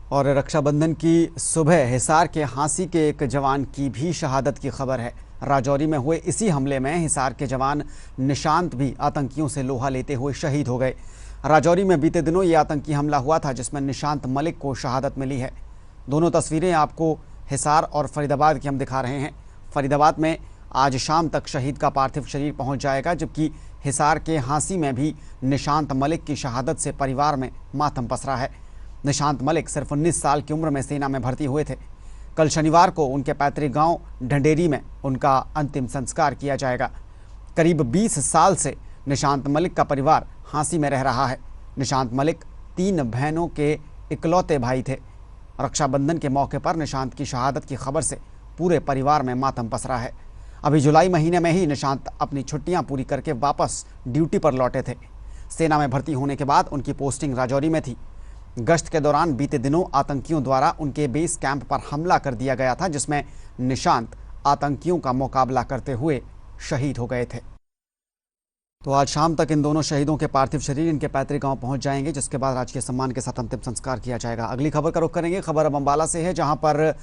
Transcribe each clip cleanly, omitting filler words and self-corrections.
और रक्षाबंधन की सुबह हिसार के हांसी के एक जवान की भी शहादत की खबर है। राजौरी में हुए इसी हमले में हिसार के जवान निशांत भी आतंकियों से लोहा लेते हुए शहीद हो गए। राजौरी में बीते दिनों ये आतंकी हमला हुआ था जिसमें निशांत मलिक को शहादत मिली है। दोनों तस्वीरें आपको हिसार और फरीदाबाद की हम दिखा रहे हैं। फरीदाबाद में आज शाम तक शहीद का पार्थिव शरीर पहुंच जाएगा, जबकि हिसार के हांसी में भी निशांत मलिक की शहादत से परिवार में मातम पसरा है। निशांत मलिक सिर्फ 19 साल की उम्र में सेना में भर्ती हुए थे। कल शनिवार को उनके पैतृक गांव ढंडेरी में उनका अंतिम संस्कार किया जाएगा। करीब 20 साल से निशांत मलिक का परिवार हांसी में रह रहा है। निशांत मलिक 3 बहनों के इकलौते भाई थे। रक्षाबंधन के मौके पर निशांत की शहादत की खबर से पूरे परिवार में मातम पसरा है। अभी जुलाई महीने में ही निशांत अपनी छुट्टियां पूरी करके वापस ड्यूटी पर लौटे थे। सेना में भर्ती होने के बाद उनकी पोस्टिंग राजौरी में थी। गश्त के दौरान बीते दिनों आतंकियों द्वारा उनके बेस कैंप पर हमला कर दिया गया था, जिसमें निशांत आतंकियों का मुकाबला करते हुए शहीद हो गए थे। तो आज शाम तक इन दोनों शहीदों के पार्थिव शरीर इनके पैतृक गांव पहुंच जाएंगे, जिसके बाद राजकीय सम्मान के साथ अंतिम संस्कार किया जाएगा। अगली खबर का रुख करेंगे। खबर अब अम्बाला से है, जहां पर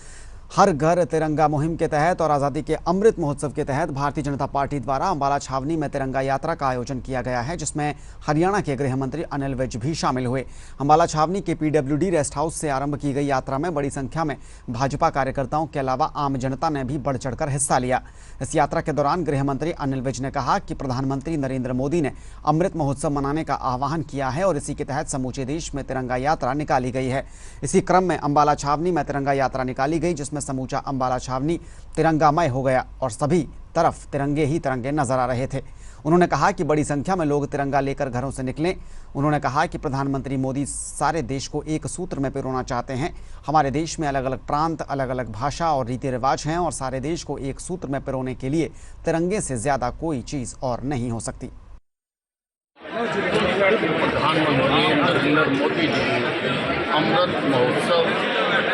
हर घर तिरंगा मुहिम के तहत और आज़ादी के अमृत महोत्सव के तहत भारतीय जनता पार्टी द्वारा अम्बाला छावनी में तिरंगा यात्रा का आयोजन किया गया है, जिसमें हरियाणा के गृह मंत्री अनिल विज भी शामिल हुए। अम्बाला छावनी के PWD रेस्ट हाउस से आरंभ की गई यात्रा में बड़ी संख्या में भाजपा कार्यकर्ताओं के अलावा आम जनता ने भी बढ़ चढ़कर हिस्सा लिया। इस यात्रा के दौरान गृह मंत्री अनिल विज ने कहा कि प्रधानमंत्री नरेंद्र मोदी ने अमृत महोत्सव मनाने का आह्वान किया है और इसी के तहत समूचे देश में तिरंगा यात्रा निकाली गई है। इसी क्रम में अम्बाला छावनी में तिरंगा यात्रा निकाली गई, जिसमें समूचा अम्बाला छावनी तिरंगामय हो गया और सभी तरफ तिरंगे ही तिरंगे नजर आ रहे थे। उन्होंने कहा कि बड़ी संख्या में लोग तिरंगा लेकर घरों से निकले। उन्होंने कहा कि प्रधानमंत्री मोदी सारे देश को एक सूत्र में पिरोना चाहते हैं। हमारे देश में अलग अलग प्रांत, अलग अलग भाषा और रीति रिवाज हैं और सारे देश को एक सूत्र में पिरोने के लिए तिरंगे से ज्यादा कोई चीज और नहीं हो सकती। प्रधानमंत्री नरेंद्र मोदी जी अमृत महोत्सव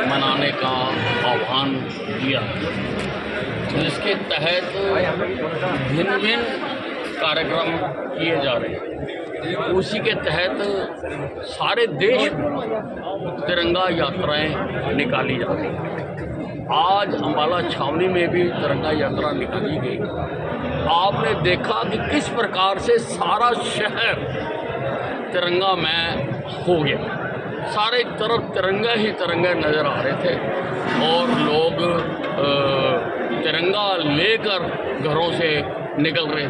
मनाने का आह्वान दिया, जिसके तहत भिन्न भिन्न कार्यक्रम किए जा रहे हैं। उसी के तहत सारे देश में तिरंगा यात्राएं निकाली जा रही हैं। आज अम्बाला छावनी में भी तिरंगा यात्रा निकाली गई। आपने देखा कि किस प्रकार से सारा शहर तिरंगामय हो गया। सारे तरफ तिरंगा ही तिरंगा नज़र आ रहे थे और लोग तिरंगा लेकर घरों से निकल रहे थे।